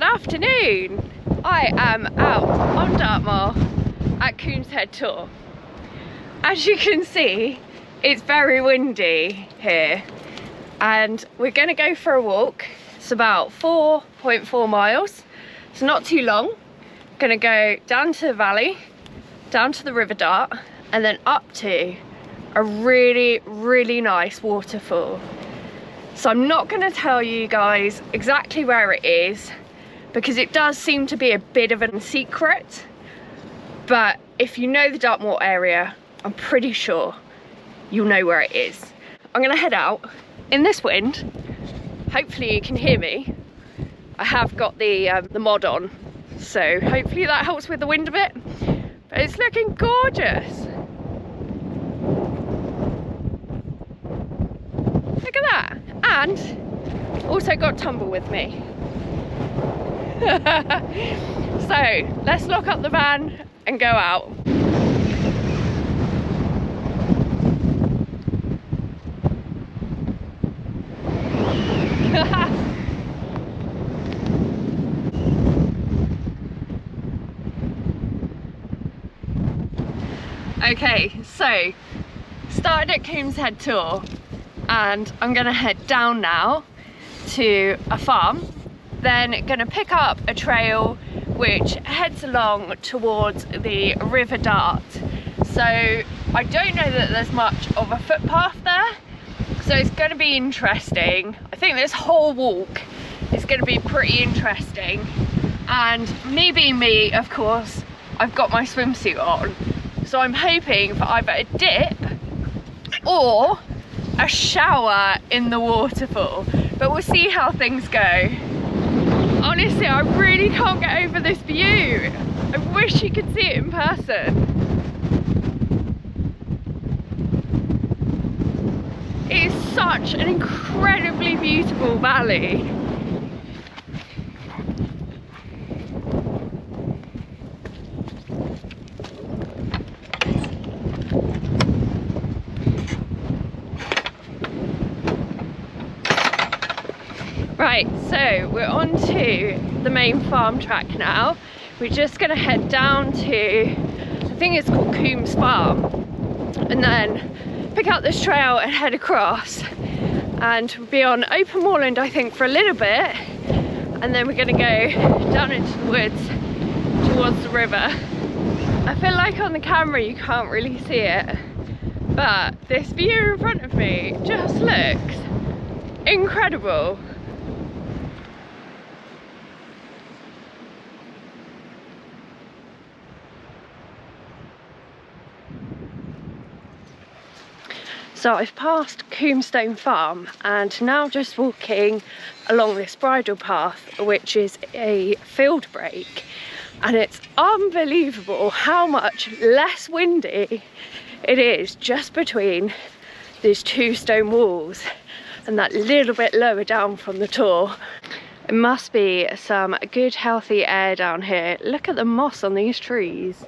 afternoon. I am out on Dartmoor at Coombs Head Tor. As you can see, it's very windy here and we're going to go for a walk. It's about 4.4 miles. It's not too long. Going to go down to the valley, down to the River Dart, and then up to a really nice waterfall. So I'm not going to tell you guys exactly where it is because it does seem to be a bit of a secret, but if you know the Dartmoor area, I'm pretty sure you'll know where it is. I'm going to head out in this wind. Hopefully you can hear me. I have got the mod on, so hopefully that helps with the wind a bit, but it's looking gorgeous. Look at that. And also got Tumble with me. So let's lock up the van and go out. Okay, so started at Coombs Head Tor and I'm gonna head down now to a farm, then gonna pick up a trail which heads along towards the River Dart. So I don't know that there's much of a footpath there, so it's gonna be interesting. I think this whole walk is gonna be pretty interesting, and me being me, of course, I've got my swimsuit on, so I'm hoping for either a dip or a shower in the waterfall, but we'll see how things go. Honestly, I really can't get over this view. I wish you could see it in person. It is such an incredibly beautiful valley. Right, so we're on to the main farm track now. We're just going to head down to, I think it's called Coombs Farm, and then pick up this trail and head across, and we'll be on open moorland I think for a little bit, and then we're going to go down into the woods towards the river. I feel like on the camera you can't really see it, but this view in front of me just looks incredible. So I've passed Coomstone Farm and now just walking along this bridle path, which is a field break, and it's unbelievable how much less windy it is just between these two stone walls and that little bit lower down from the Tor. It must be some good healthy air down here. Look at the moss on these trees.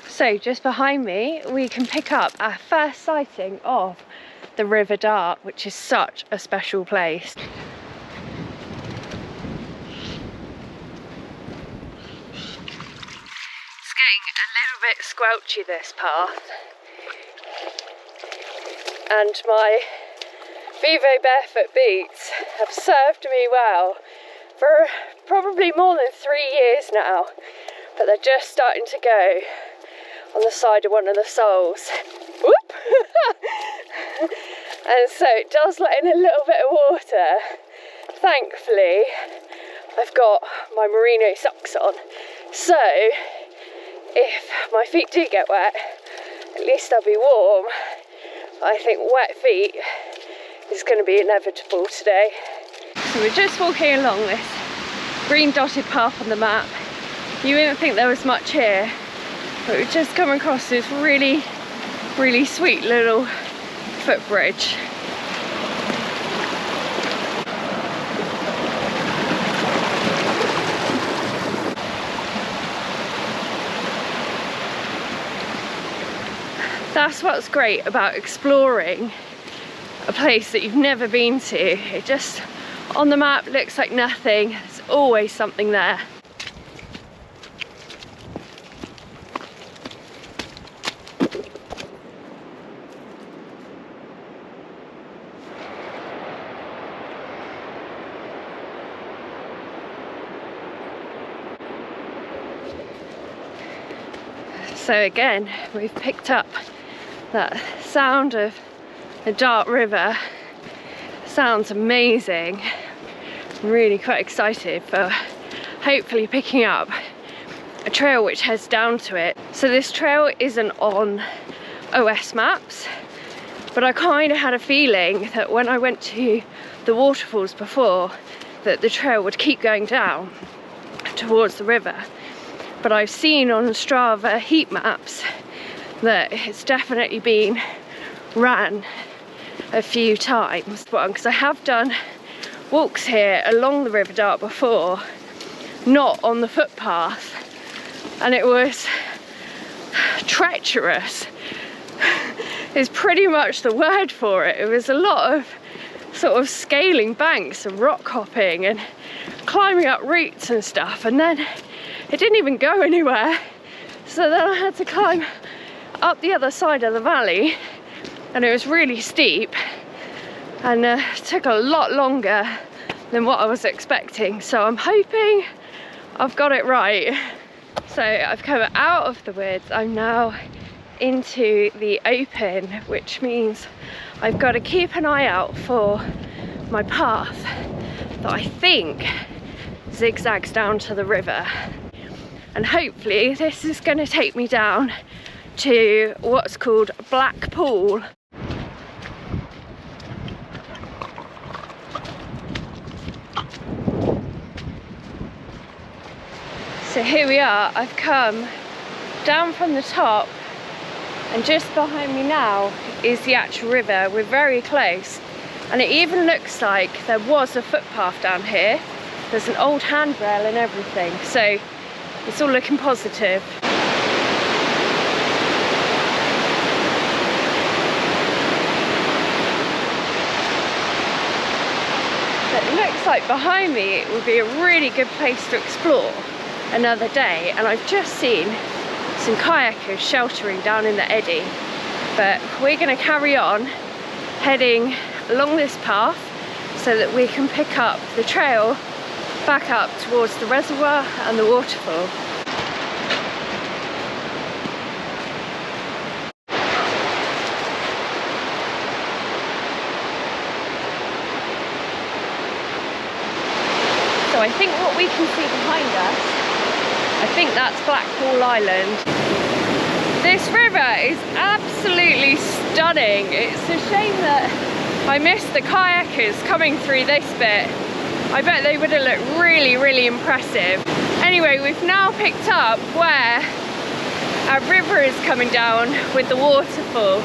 So just behind me, we can pick up our first sighting of the River Dart, which is such a special place. It's getting a little bit squelchy, this path, and my Vivo barefoot boots have served me well for probably more than 3 years now, but they're just starting to go on the side of one of the soles. Whoop! And so it does let in a little bit of water. Thankfully, I've got my merino socks on, so if my feet do get wet, at least I'll be warm. I think wet feet is going to be inevitable today. So we're just walking along this green dotted path on the map. You wouldn't think there was much here, but we've just come across this really sweet little footbridge. That's what's great about exploring a place that you've never been to. It just, on the map, looks like nothing. There's always something there. So again, we've picked up that sound of the Dart River. Sounds amazing. I'm really quite excited for hopefully picking up a trail which heads down to it. So this trail isn't on OS maps, but I kind of had a feeling that when I went to the waterfalls before, that the trail would keep going down towards the river. But I've seen on Strava heat maps that it's definitely been ran a few times. Because I have done walks here along the River Dart before, not on the footpath, and it was treacherous is pretty much the word for it. It was a lot of sort of scaling banks and rock hopping and climbing up roots and stuff, and then it didn't even go anywhere. So then I had to climb up the other side of the valley, and it was really steep and took a lot longer than what I was expecting. So I'm hoping I've got it right. So I've come out of the woods. I'm now into the open, which means I've got to keep an eye out for my path that I think zigzags down to the river. And hopefully this is going to take me down to what's called Black Pool. So here we are. I've come down from the top, and just behind me now is the actual river. We're very close, and it even looks like there was a footpath down here. There's an old handrail and everything, so it's all looking positive. It looks like behind me it would be a really good place to explore another day, and I've just seen some kayakers sheltering down in the eddy. But we're going to carry on heading along this path so that we can pick up the trail back up towards the reservoir and the waterfall. So I think what we can see behind us, I think that's Blackpool Island. This river is absolutely stunning. It's a shame that I missed the kayakers coming through this bit. I bet they would have looked really, really impressive. Anyway, we've now picked up where our river is coming down with the waterfall.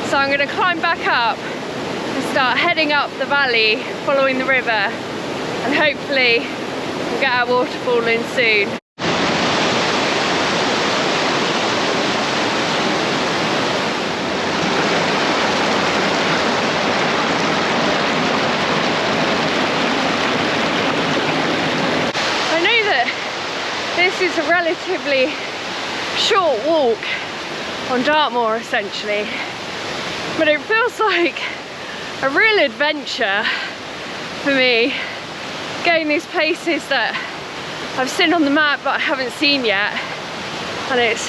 So I'm going to climb back up and start heading up the valley, following the river, and hopefully we'll get our waterfall in soon. This is a relatively short walk on Dartmoor essentially, but it feels like a real adventure for me, going these places that I've seen on the map but I haven't seen yet, and it's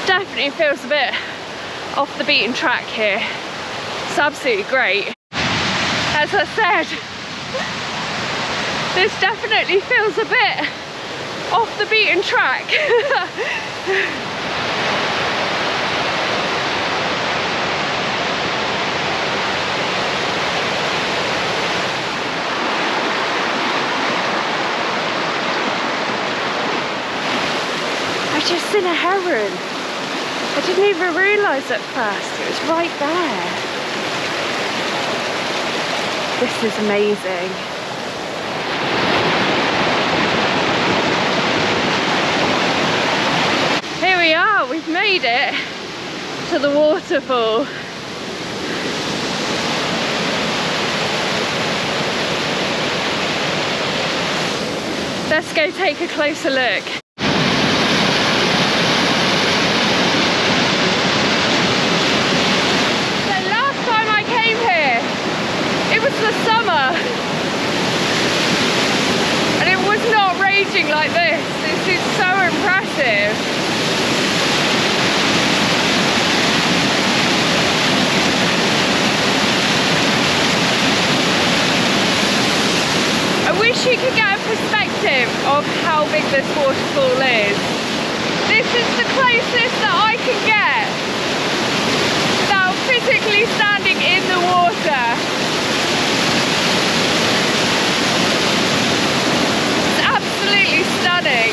definitely feels a bit off the beaten track here. It's absolutely great. As I said, this definitely feels a bit off the beaten track. I just seen a heron. I didn't even realise at first, it was right there. This is amazing. Here we are, we've made it to the waterfall. Let's go take a closer look. So last time I came here, it was the summer. And it was not raging like this. This is so impressive. I wish you could get a perspective of how big this waterfall is. This is the closest that I can get without physically standing in the water. It's absolutely stunning.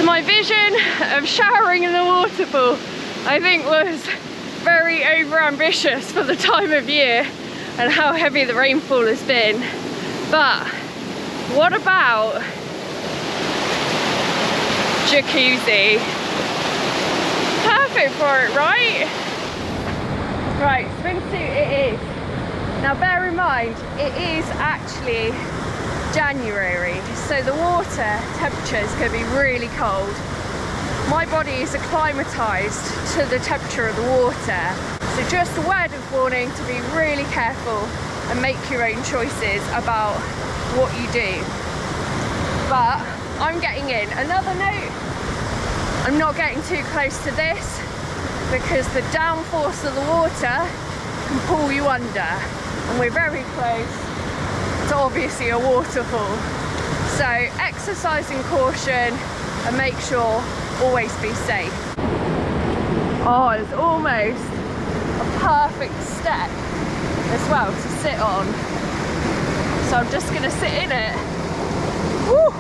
My vision of showering in the waterfall, I think, was very over-ambitious for the time of year and how heavy the rainfall has been. But what about jacuzzi? Perfect for it, right? Right, swimsuit it is. Now bear in mind, it is actually January, so the water temperature is going to be really cold. My body is acclimatised to the temperature of the water, so just a word of warning to be really careful and make your own choices about what you do. But I'm getting in. Another note, I'm not getting too close to this because the downforce of the water can pull you under, and we're very close. It's obviously a waterfall, so exercise in caution and make sure always be safe. Oh, it's almost a perfect step as well to sit on, so I'm just going to sit in it. Woo!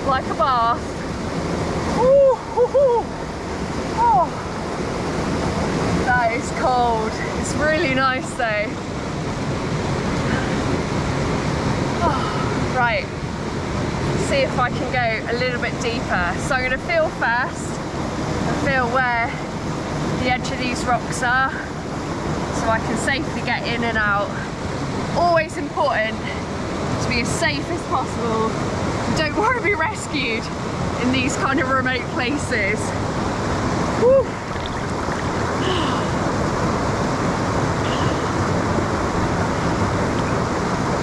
Like a bath. Woo! Oh, that is cold. It's really nice though. Right, see if I can go a little bit deeper. So I'm going to feel first and feel where the edge of these rocks are so I can safely get in and out. Always important to be as safe as possible. Don't want to be rescued in these kind of remote places. Woo.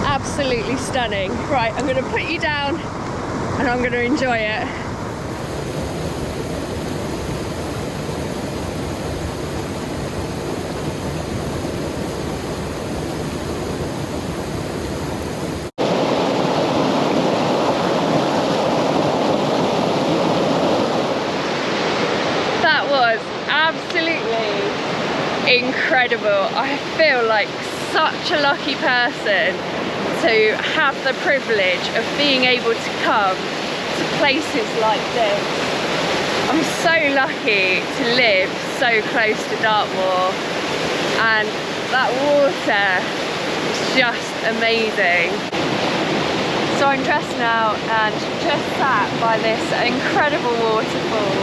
Absolutely stunning. Right, I'm going to put you down and I'm going to enjoy it. That was absolutely incredible. I feel like such a lucky person to have the privilege of being able to come to places like this. I'm so lucky to live so close to Dartmoor, and that water is just amazing. So I'm dressed now and just sat by this incredible waterfall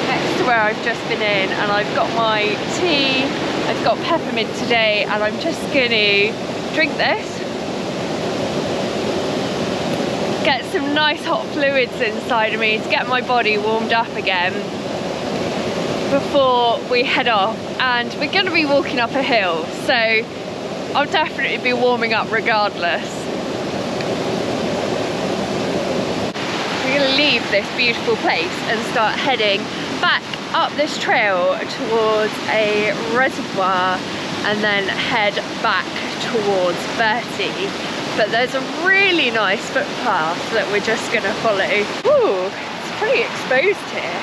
next to where I've just been in, and I've got my tea, I've got peppermint today, and I'm just going to drink this. Get some nice hot fluids inside of me to get my body warmed up again before we head off. And we're going to be walking up a hill, so I'll definitely be warming up regardless. We're going to leave this beautiful place and start heading back up this trail towards a reservoir and then head back towards Bertie. But there's a really nice footpath that we're just going to follow. Ooh, it's pretty exposed here.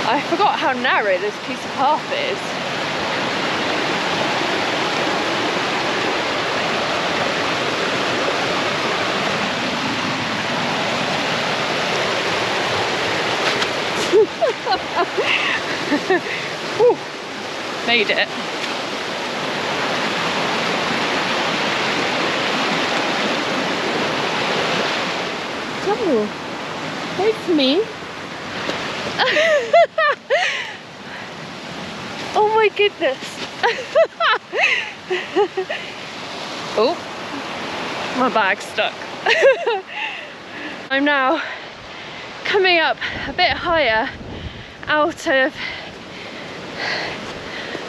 I forgot how narrow this piece of path is. Whew, made it. Oh, wait for me. Oh my goodness. Oh, my bag's stuck. I'm now coming up a bit higher out of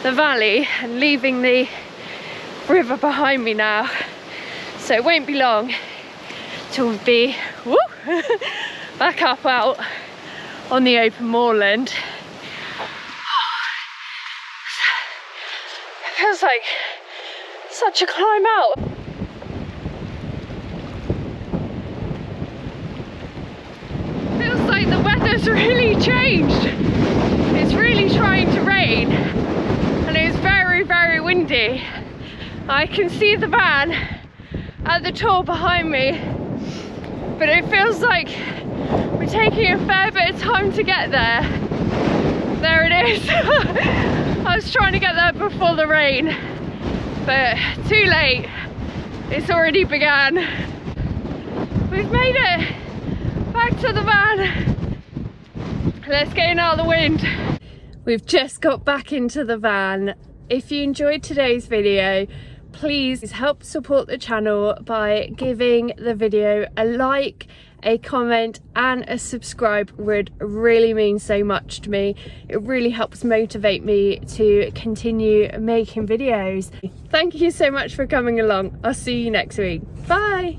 the valley and leaving the river behind me now. So it won't be long till we'll be back up out on the open moorland. It feels like such a climb out. Feels like the weather's really changed. It's really trying to rain and it's very, very windy. I can see the van at the top behind me, but it feels like we're taking a fair bit of time to get there. There it is. I was trying to get there before the rain, but too late. It's already began. We've made it back to the van. Let's get in out of the wind. We've just got back into the van. If you enjoyed today's video, please help support the channel by giving the video a like, a comment and a subscribe. Would really mean so much to me. It really helps motivate me to continue making videos. Thank you so much for coming along. I'll see you next week. Bye.